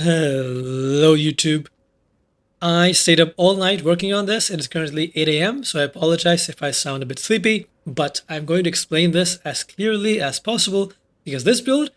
Hello, YouTube. I stayed up all night working on this. It is currently 8 a.m., so I apologize if I sound a bit sleepy, but I'm going to explain this as clearly as possible because this build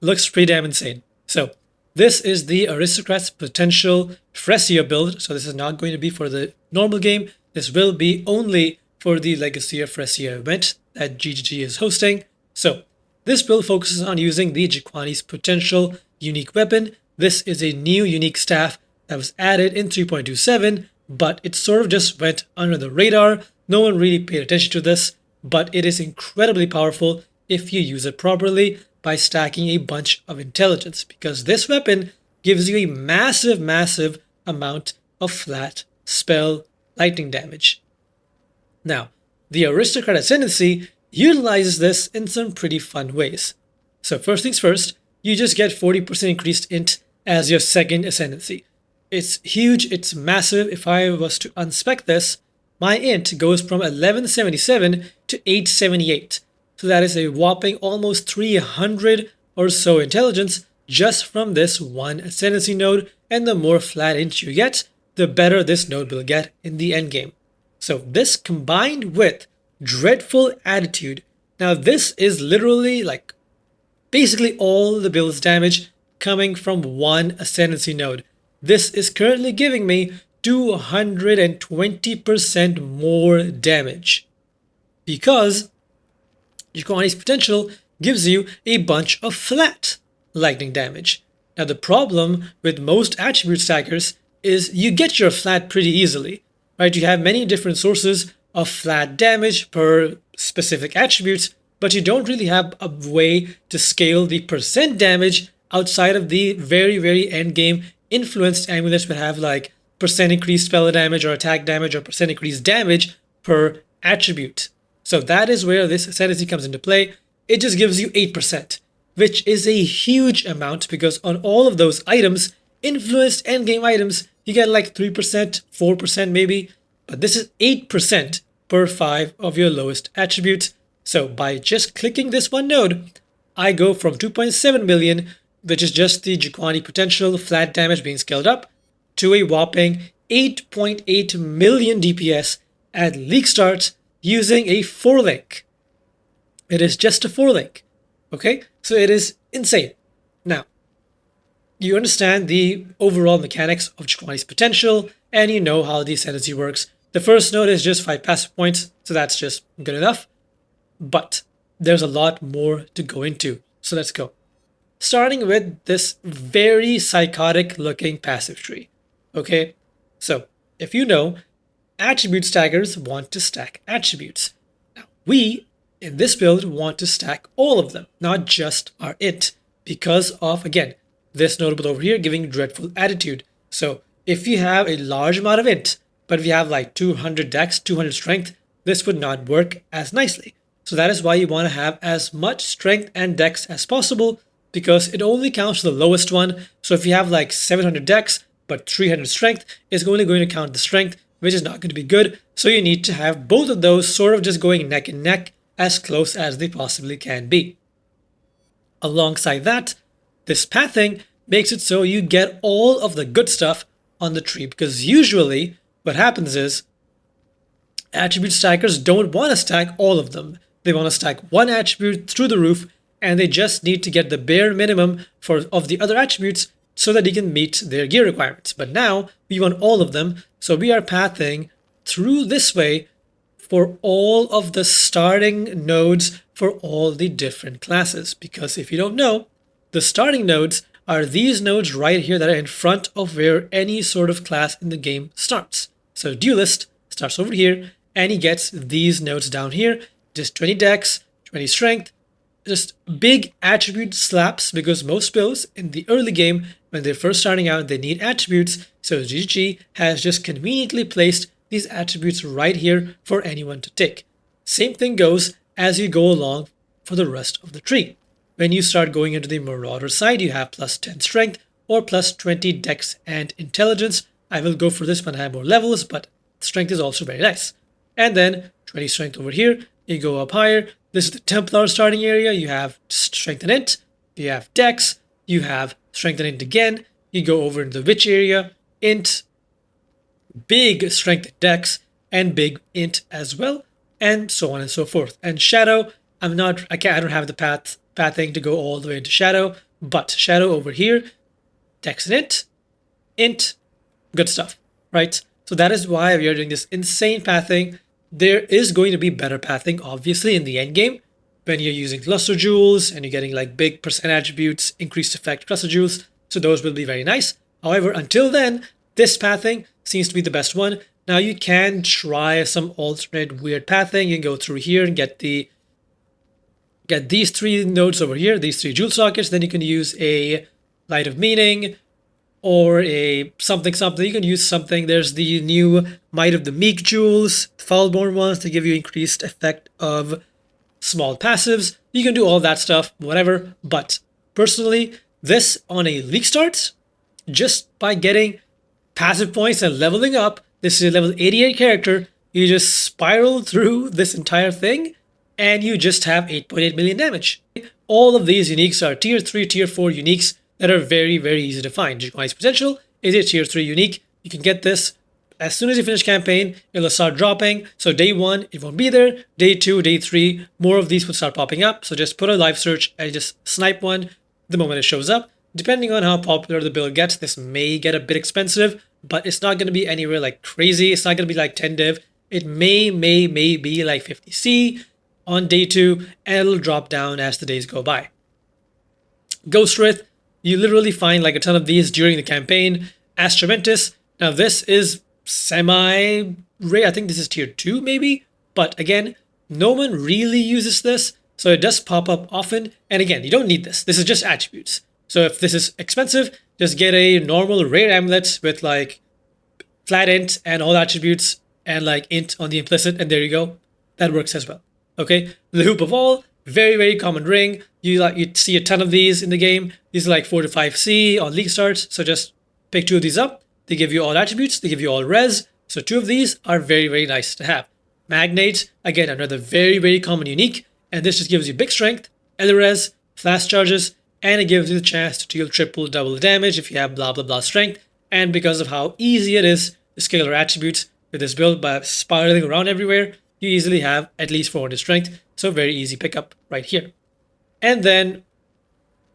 looks pretty damn insane. So, this is the Aristocrat's Potential Phrecia build, so this is not going to be for the normal game. This will be only for the Legacy of Phrecia event that GGG is hosting. So, this build focuses on using the Jiquani's Potential unique weapon. This is a new unique staff that was added in 3.27, but it sort of just went under the radar. No one really paid attention to this, but it is incredibly powerful if you use it properly by stacking a bunch of intelligence, because this weapon gives you a massive amount of flat spell lightning damage. Now, the Aristocrat Ascendancy utilizes this in some pretty fun ways. So first things first, you just get 40% increased int as your second Ascendancy. It's huge, it's massive. If I was to unspec this, my int goes from 1177 to 878. So that is a whopping almost 300 or so intelligence just from this one Ascendancy node, and the more flat int you get, the better this node will get in the endgame. So this combined with Dreadful Attitude, now this is literally like basically all the build's damage coming from one Ascendancy node. This is currently giving me 220% more damage because Jiquani's Potential gives you a bunch of flat lightning damage. Now the problem with most attribute stackers is you get your flat pretty easily, right? You have many different sources of flat damage per specific attributes, but you don't really have a way to scale the percent damage outside of the very end game influenced amulets that have like percent increased spell damage or attack damage or percent increased damage per attribute. So that is where this Ascendancy comes into play. It just gives you 8%, which is a huge amount because on all of those items, influenced endgame items, you get like 3%, 4% maybe, but this is 8% per 5 of your lowest attributes. So by just clicking this one node, I go from 2.7 million, which is just the Jiquani Potential flat damage being scaled up, to a whopping 8.8 million DPS at leak start using a 4-link. It is just a 4-link. Okay, so it is insane. Now, you understand the overall mechanics of Jiquani's Potential, and you know how the Ascendancy works. The first node is just 5 passive points, so that's just good enough. But there's a lot more to go into, so let's go. Starting with this very psychotic looking passive tree. Okay, so if you know, attribute stackers want to stack attributes. Now, we in this build want to stack all of them, not just our int, because of, again, this notable over here giving Dreadful Attitude. So if you have a large amount of int, but if you have like 200 dex, 200 strength, this would not work as nicely. So that is why you want to have as much strength and dex as possible, because it only counts the lowest one. So if you have like 700 dex, but 300 strength, it's only going to count the strength, which is not going to be good. So you need to have both of those sort of just going neck and neck as close as they possibly can be. Alongside that, this pathing makes it so you get all of the good stuff on the tree, because usually what happens is attribute stackers don't want to stack all of them. They want to stack one attribute through the roof, and they just need to get the bare minimum of the other attributes so that they can meet their gear requirements. But now we want all of them, so we are pathing through this way for all of the starting nodes for all the different classes. Because if you don't know, the starting nodes are these nodes right here that are in front of where any sort of class in the game starts. So Duelist starts over here, and he gets these nodes down here, just 20 dex, 20 strength, just big attribute slaps, because most builds in the early game, when they're first starting out, they need attributes. So GG has just conveniently placed these attributes right here for anyone to take. Same thing goes as you go along for the rest of the tree. When you start going into the Marauder side, you have plus 10 strength or plus 20 dex and intelligence. I will go for this when I have more levels, but strength is also very nice. And then 20 strength over here, you go up higher. This is the Templar starting area. You have strength and int, you have dex, you have strength and int again, you go over into the witch area, int, big strength dex, and big int as well, and so on and so forth. And shadow, I don't have the pathing to go all the way into shadow, but shadow over here, dex and int, good stuff, right? So that is why we are doing this insane pathing. There is going to be better pathing, obviously, in the end game when you're using cluster jewels and you're getting like big percent attributes, increased effect cluster jewels. So those will be very nice. However, until then, this pathing seems to be the best one. Now you can try some alternate weird pathing. You can go through here and get these 3 nodes over here, these 3 jewel sockets. Then you can use a Light of Meaning or a something. You can use something. There's the new Might of the Meek jewels, Foulborn ones to give you increased effect of small passives. You can do all that stuff, whatever. But personally, this on a league start, just by getting passive points and leveling up, this is a level 88 character, you just spiral through this entire thing and you just have 8.8 million damage. All of these uniques are tier 3, tier 4 uniques that are very, very easy to find. Draconi's Potential is a tier 3 unique. You can get this as soon as you finish campaign, it'll start dropping. So day 1, it won't be there. Day 2, day 3, more of these will start popping up. So just put a live search and just snipe one the moment it shows up. Depending on how popular the build gets, this may get a bit expensive, but it's not going to be anywhere like crazy. It's not going to be like 10 div. It may be like 50C on day 2, and it'll drop down as the days go by. Ghost Wraith, you literally find like a ton of these during the campaign. Astramentus, now this is semi-rare. I think this is tier 2 maybe, but again, no one really uses this, so it does pop up often. And again, you don't need this. This is just attributes. So if this is expensive, just get a normal rare amulet with like flat int and all attributes and like int on the implicit, and there you go. That works as well. Okay, the Hoop of All, very, very common ring. You see a ton of these in the game. These are like 4 to 5C on league starts. So just pick 2 of these up. They give you all attributes. They give you all res. So 2 of these are very, very nice to have. Magnate, again, another very, very common unique. And this just gives you big strength, res, fast charges, and it gives you the chance to deal triple, double damage if you have blah, blah, blah strength. And because of how easy it is to scale your attributes with this build by spiraling around everywhere, you easily have at least 400 strength. So very easy pickup right here. And then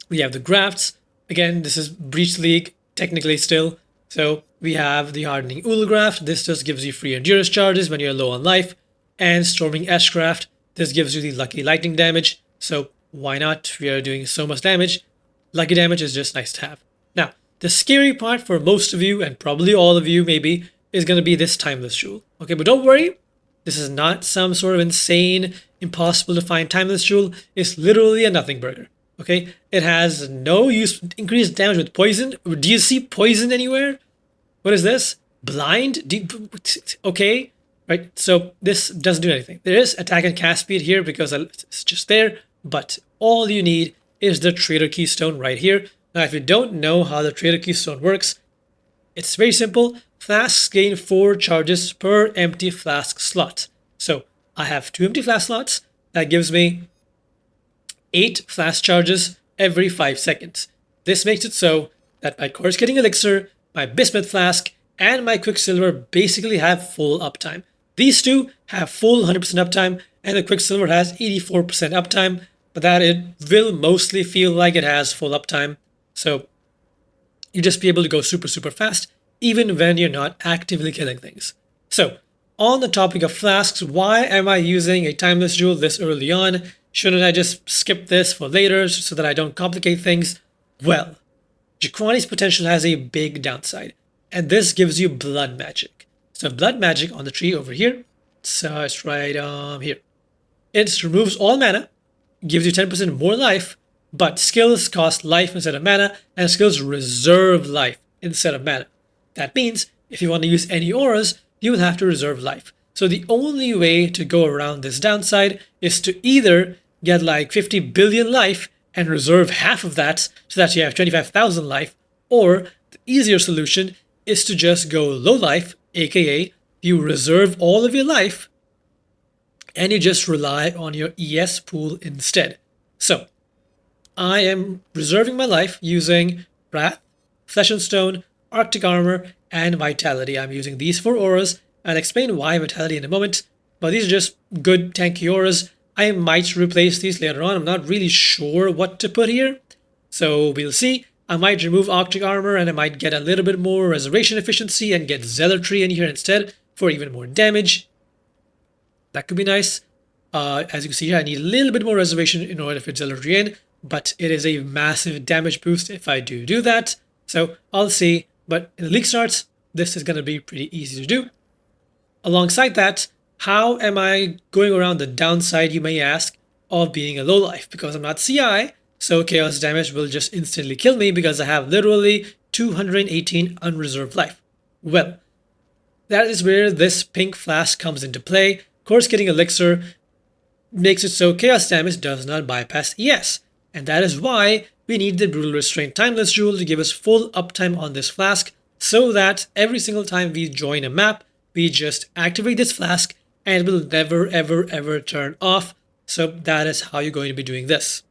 we have the grafts. Again, this is Breach League, technically still. So we have the Hardening Ool Graft. This just gives you free endurance charges when you're low on life. And Storming Ash Graft. This gives you the lucky lightning damage. So why not? We are doing so much damage. Lucky damage is just nice to have. Now, the scary part for most of you, and probably all of you maybe, is going to be this Timeless Jewel. Okay, but don't worry. This is not some sort of insane, impossible to find Timeless Jewel. It's literally a nothing burger. Okay, it has no use, increased damage with poison. Do you see poison anywhere? What is this? Blind? Okay, right. So this doesn't do anything. There is attack and cast speed here because it's just there. But all you need is the Trader Keystone right here. Now, if you don't know how the Trader Keystone works, it's very simple. Flasks gain 4 charges per empty flask slot. So I have 2 empty flask slots. That gives me 8 flask charges every 5 seconds. This makes it so that my Coruscating Elixir, my Bismuth Flask, and my Quicksilver basically have full uptime. These 2 have full 100% uptime, and the Quicksilver has 84% uptime, but that it will mostly feel like it has full uptime. So you just be able to go super, super fast, even when you're not actively killing things. So, on the topic of flasks, why am I using a Timeless Jewel this early on? Shouldn't I just skip this for later so that I don't complicate things? Well, Draconi's Potential has a big downside, and this gives you blood magic. So blood magic on the tree over here, so it's right here. It removes all mana, gives you 10% more life, but skills cost life instead of mana, and skills reserve life instead of mana. That means if you want to use any auras, you will have to reserve life. So the only way to go around this downside is to either get like 50 billion life and reserve half of that so that you have 25,000 life, or the easier solution is to just go low life, aka you reserve all of your life and you just rely on your ES pool instead. So I am reserving my life using Wrath, Flesh and Stone, Arctic Armor, and Vitality. I'm using these 4 auras. I'll explain why Vitality in a moment, but these are just good tanky auras. I might replace these later on. I'm not really sure what to put here, so we'll see. I might remove Arctic Armor and I might get a little bit more reservation efficiency and get Zealotry in here instead for even more damage. That could be nice. As you can see here, I need a little bit more reservation in order to fit Zealotry in, but it is a massive damage boost if I do that. So I'll see, but in the league starts, this is going to be pretty easy to do. Alongside that, how am I going around the downside, you may ask, of being a low life? Because I'm not CI, so chaos damage will just instantly kill me because I have literally 218 unreserved life. Well, that is where this pink flask comes into play. Course-getting elixir makes it so chaos damage does not bypass ES. And that is why we need the Brutal Restraint Timeless Jewel to give us full uptime on this flask, so that every single time we join a map, we just activate this flask and it will never ever turn off. So that is how you're going to be doing this.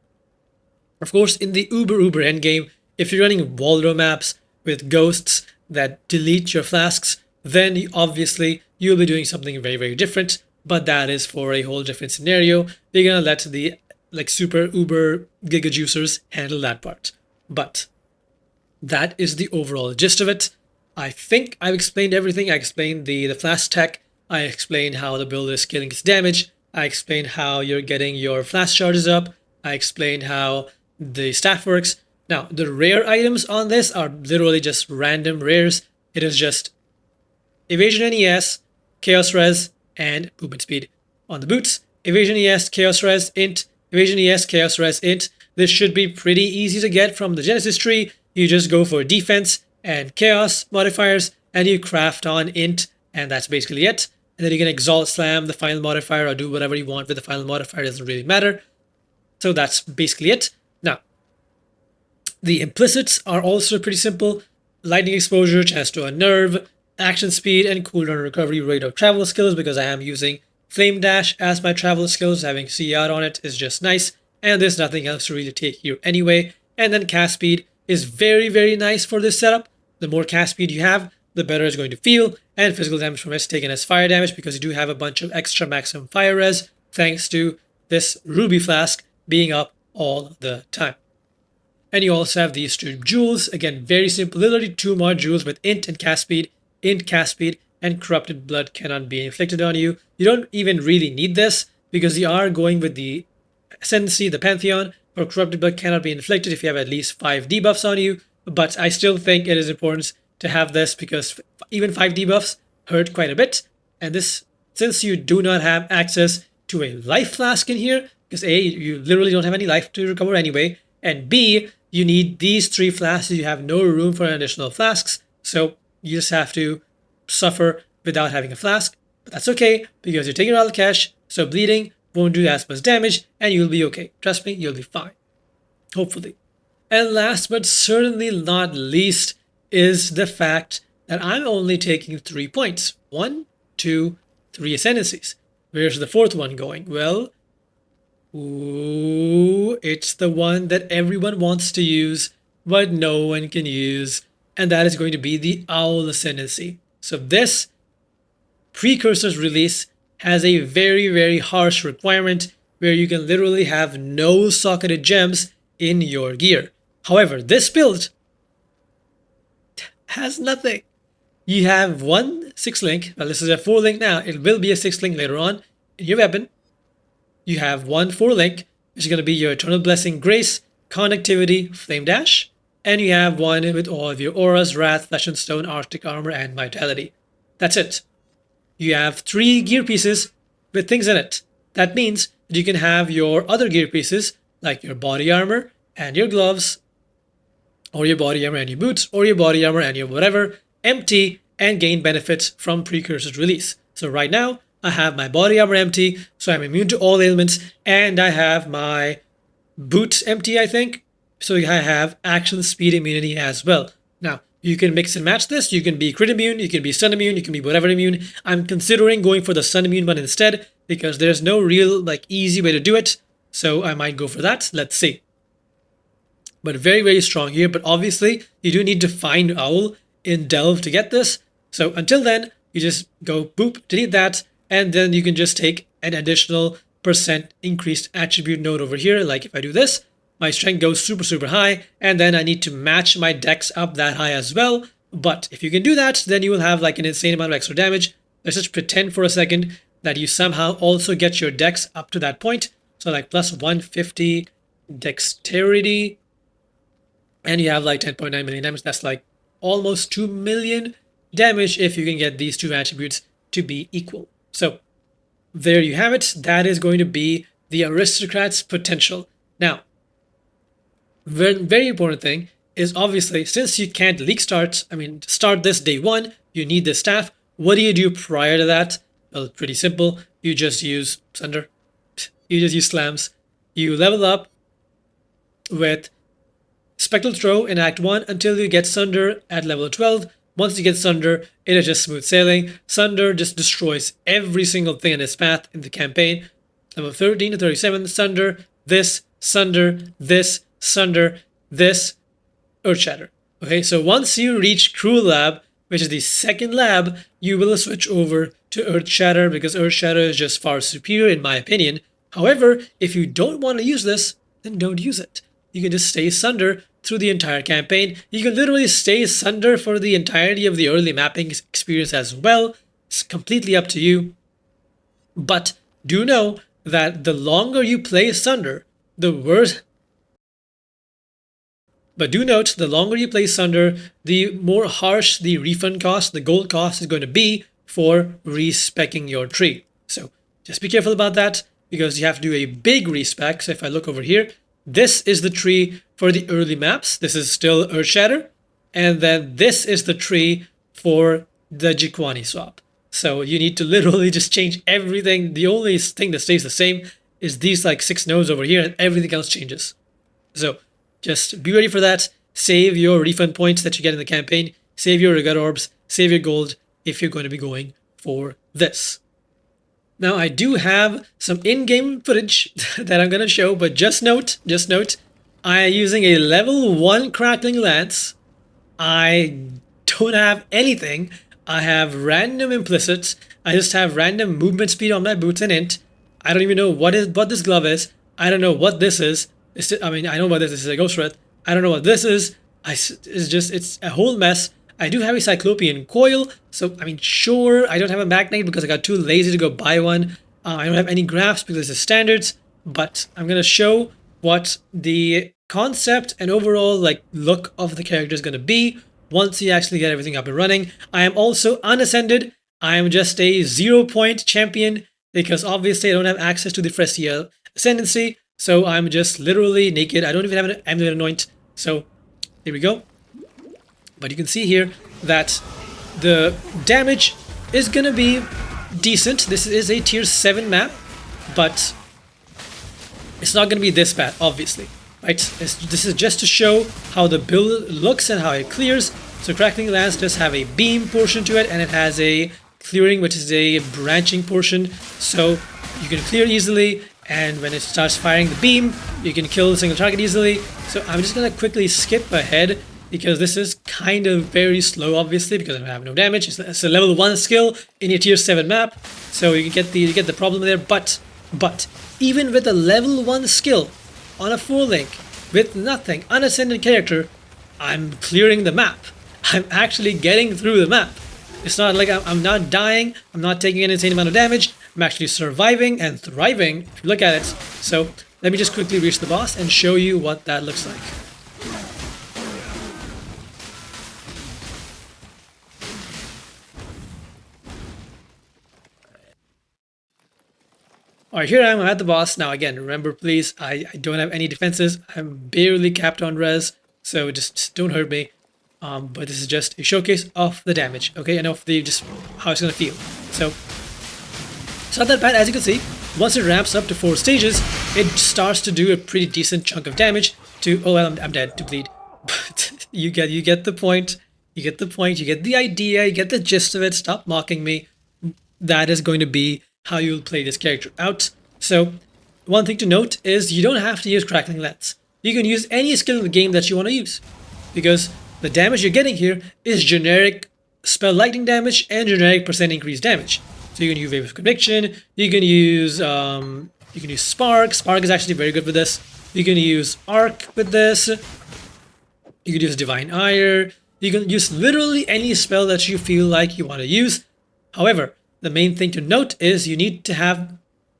Of course, in the uber endgame, if you're running Waldo maps with ghosts that delete your flasks, then obviously you'll be doing something very different, but that is for a whole different scenario. We're gonna let the super uber giga juicers handle that part. But that is the overall gist of it. I think I've explained everything. I explained the flask tech. I explained how the build is scaling its damage. I explained how you're getting your flask charges up. I explained how the staff works. Now, the rare items on this are literally just random rares. It is just Evasion NES, Chaos Res, and Movement Speed. On the boots, Evasion ES, Chaos Res, Int, Evasion ES, Chaos Res, Int. This should be pretty easy to get from the Genesis tree. You just go for defense and chaos modifiers, and you craft on Int, and that's basically it. And then you can Exalt Slam the final modifier or do whatever you want with the final modifier, it doesn't really matter. So that's basically it. Now, the implicits are also pretty simple. Lightning Exposure, Chance to Unnerve, Action Speed, and Cooldown Recovery rate of travel skills, because I am using Flame Dash as my travel skills. Having CR on it is just nice, and there's nothing else to really take here anyway. And then Cast Speed is very nice for this setup. The more cast speed you have, the better it's going to feel, and physical damage from it is taken as fire damage because you do have a bunch of extra maximum fire res thanks to this ruby flask being up all the time. And you also have these 2 jewels. Again, very simple, literally 2 more jewels with int, cast speed, and corrupted blood cannot be inflicted on you. You don't even really need this because you are going with the Ascendancy, the Pantheon, or corrupted blood cannot be inflicted if you have at least 5 debuffs on you. But I still think it is important to have this because even 5 debuffs hurt quite a bit. And this, since you do not have access to a life flask in here, because A, you literally don't have any life to recover anyway, and B, you need these 3 flasks. You have no room for additional flasks, so you just have to suffer without having a flask. But that's okay because you're taking all the cash, so bleeding won't do as much damage, and you'll be okay. Trust me, you'll be fine. Hopefully. And last but certainly not least is the fact that I'm only taking 3 points. 1, 2, 3 ascendancies. Where's the 4th one going? Well, it's the one that everyone wants to use, but no one can use, and that is going to be the Owl Ascendancy. So this Precursor's release has a very harsh requirement where you can literally have no socketed gems in your gear. However, this build has nothing. You have 1 6-link. Well, this is a 4-link now. It will be a 6-link later on in your weapon. You have 1 4-link, which is going to be your Eternal Blessing, Grace, Connectivity, Flame Dash. And you have 1 with all of your auras, Wrath, Flesh and Stone, Arctic Armor, and Vitality. That's it. You have 3 gear pieces with things in it. That means that you can have your other gear pieces, like your body armor and your gloves, or your body armor and your boots, or your body armor and your whatever, empty and gain benefits from Precursor's release. So right now, I have my body armor empty, so I'm immune to all ailments, and I have my boots empty, I think. So I have action speed immunity as well. Now, you can mix and match this. You can be crit immune, you can be sun immune, you can be whatever immune. I'm considering going for the sun immune one instead, because there's no real easy way to do it. So I might go for that. Let's see. but very, very strong here. But obviously, you do need to find Owl in Delve to get this. So until then, you just go boop, delete that, and then you can just take an additional percent increased attribute node over here. Like if I do this, my strength goes super, super high, and then I need to match my dex up that high as well. But if you can do that, then you will have like an insane amount of extra damage. Let's just pretend for a second that you somehow also get your dex up to that point. So like plus 150 dexterity, and you have like 10.9 million damage. That's like almost 2 million damage if you can get these two attributes to be equal. So there you have it. That is going to be the Aristocrat's potential. Now, very important thing is obviously since you can't start this day one, you need the staff. What do you do prior to that? Well, pretty simple. You just use Sunder. You just use slams. You level up with Spectral Throw in Act 1 until you get Sunder at level 12. Once you get Sunder, it is just smooth sailing. Sunder just destroys every single thing in its path in the campaign. Level 13 to 37, Sunder, this, Sunder, this, Sunder, this, Earthshatter. Okay, so once you reach Cruel Lab, which is the second lab, you will switch over to Earthshatter because Earthshatter is just far superior in my opinion. However, if you don't want to use this, then don't use it. You can just stay Sunder through the entire campaign. You can literally stay Sunder for the entirety of the early mapping experience as well. It's completely up to you. But do know that the longer you play Sunder, the worse. But do note, the longer you play Sunder, the more harsh the refund cost, the gold cost is going to be for respecking your tree. So just be careful about that because you have to do a big respec. So if I look over here, this is the tree for the early maps. This is still Earthshatter. And then this is the tree for the Jikwani swap. So you need to literally just change everything. The only thing that stays the same is these like 6 nodes over here and everything else changes. So just be ready for that. Save your refund points that you get in the campaign. Save your regret orbs. Save your gold if you're going to be going for this. Now, I do have some in-game footage that I'm going to show, but just note, I am using a level 1 Crackling Lance. I don't have anything. I have random implicits. I just have random movement speed on my boots and int. I don't even know what this glove is. I don't know what this is. I know what this is. This is a ghost wraith. I don't know what this is. It's a whole mess. I do have a Cyclopean coil, so sure, I don't have a Magnite because I got too lazy to go buy one. I don't have any graphs because it's standards, but I'm gonna show what the concept and overall look of the character is gonna be once you actually get everything up and running. I am also unascended. I am just a 0-point champion because obviously I don't have access to the Phrecia ascendancy. So I'm just literally naked. I don't even have an amulet anoint. So here we go. But you can see here that the damage is going to be decent. This is a tier 7 map, but it's not going to be this bad, obviously. Right? This is just to show how the build looks and how it clears. So Crackling Lance does have a beam portion to it, and it has a clearing, which is a branching portion. So you can clear easily. And when it starts firing the beam, you can kill a single target easily. So I'm just going to quickly skip ahead because this is kind of very slow, obviously, because I have no damage. It's a level 1 skill in a tier 7 map. So you get the problem there. But even with a level 1 skill on a 4 link with nothing, unascended character, I'm clearing the map. I'm actually getting through the map. It's not like I'm not dying. I'm not taking an insane amount of damage. I'm actually surviving and thriving, if you look at it. So let me just quickly reach the boss and show you what that looks like. Alright, here I am, I'm at the boss. Now again, remember please, I don't have any defenses. I'm barely capped on res, so just don't hurt me. But this is just a showcase of the damage, okay, and of just how it's gonna feel. So it's not that bad, as you can see. Once it ramps up to 4 stages, it starts to do a pretty decent chunk of damage to, oh well, I'm dead, to bleed. But you get the point, you get the idea, you get the gist of it. Stop mocking me. That is going to be how you'll play this character out. So one thing to note is you don't have to use Crackling Lance. you can use any skill in the game that you want to use, because the damage you're getting here is generic spell lightning damage and generic percent increased damage. So you can use Wave of Conviction, you can use Spark. Spark is actually very good with this. You can use Arc with this. You can use Divine Ire. You can use literally any spell that you feel like you want to use. However, the main thing to note is you need to have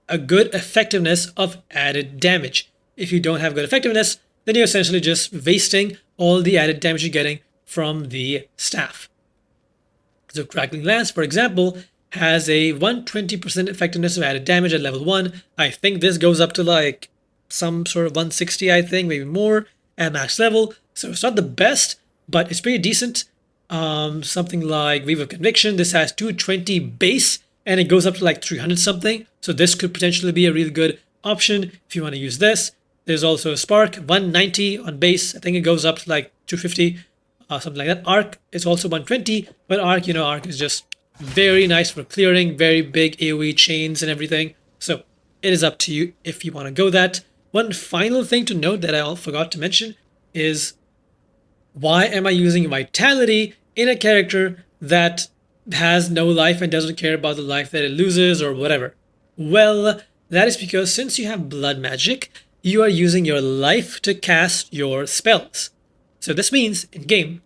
a good effectiveness of added damage. If you don't have good effectiveness, then you're essentially just wasting all the added damage you're getting from the staff. So Crackling Lance, for example, has a 120% effectiveness of added damage at level 1. I think this goes up to like some sort of 160, I think, maybe more at max level. So it's not the best, but it's pretty decent. Something like Wave of Conviction, this has 220 base and it goes up to like 300 something. So this could potentially be a really good option if you want to use this. There's also a Spark, 190 on base. I think it goes up to like 250, something like that. Arc is also 120, but Arc, Arc is just very nice for clearing very big AoE chains and everything. So it is up to you if you want to go that. One final thing to note that I forgot to mention is, why am I using Vitality in a character that has no life and doesn't care about the life that it loses or whatever? Well, that is because since you have blood magic, you are using your life to cast your spells. So this means in game,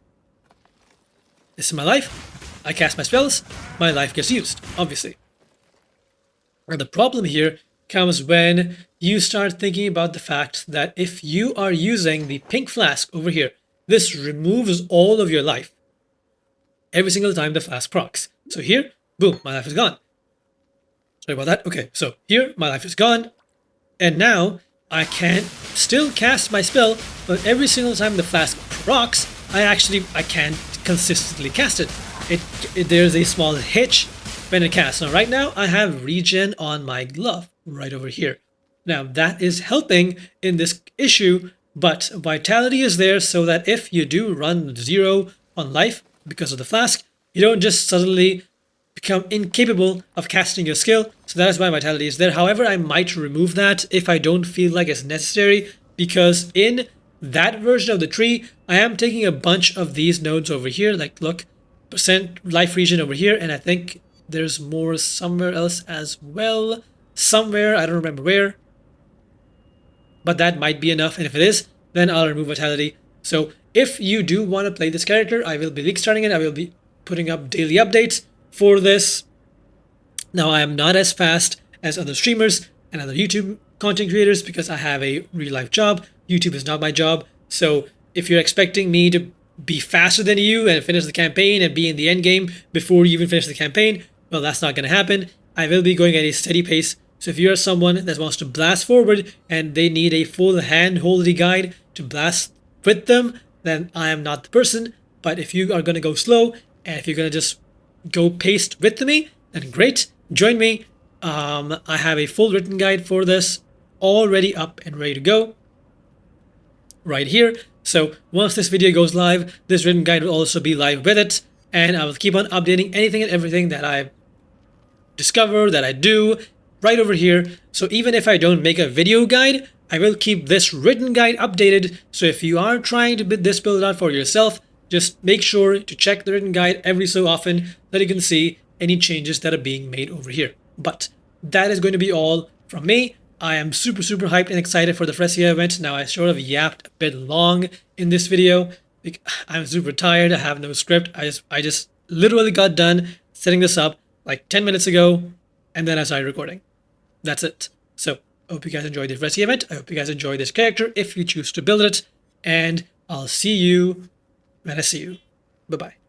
this is my life, I cast my spells, my life gets used, obviously. And the problem here comes when you start thinking about the fact that if you are using the pink flask over here, this removes all of your life every single time the flask procs. So here, boom, my life is gone. Sorry about that. Okay, so here, my life is gone. And now, I can still cast my spell, but every single time the flask procs, I can't consistently cast it. There's a small hitch when it casts. Now, right now, I have regen on my glove right over here. Now, that is helping in this issue, but Vitality is there so that if you do run 0 on life because of the flask, you don't just suddenly become incapable of casting your skill. So that is why Vitality is there. However, I might remove that if I don't feel like it's necessary, because in that version of the tree, I am taking a bunch of these nodes over here. Like, look, percent life regen over here, and I think there's more somewhere else as well. Somewhere, I don't remember where. But that might be enough, and if it is, then I'll remove Vitality. So if you do want to play this character, I will be league starting it. I will be putting up daily updates for this. Now, I am not as fast as other streamers and other YouTube content creators because I have a real life job. YouTube is not my job. So if you're expecting me to be faster than you and finish the campaign and be in the end game before you even finish the campaign, well, that's not going to happen. I will be going at a steady pace. So if you're someone that wants to blast forward and they need a full hand-holdy guide to blast with them, then I am not the person. But if you are going to go slow and if you're going to just go paced with me, then great, join me. I have a full written guide for this already up and ready to go right here. So once this video goes live, this written guide will also be live with it, and I will keep on updating anything and everything that I discover, that I do, right over here. So even if I don't make a video guide, I will keep this written guide updated. So if you are trying to build this build out for yourself, just make sure to check the written guide every so often that you can see any changes that are being made over here. But that is going to be all from me. I am super hyped and excited for the Phrecia event. Now, I sort of yapped a bit long in this video. I'm super tired. I have no script. I just literally got done setting this up like 10 minutes ago, and then I started recording. That's it. So I hope you guys enjoyed the Phrecia event. I hope you guys enjoy this character if you choose to build it, and I'll see you when I see you. Bye-bye.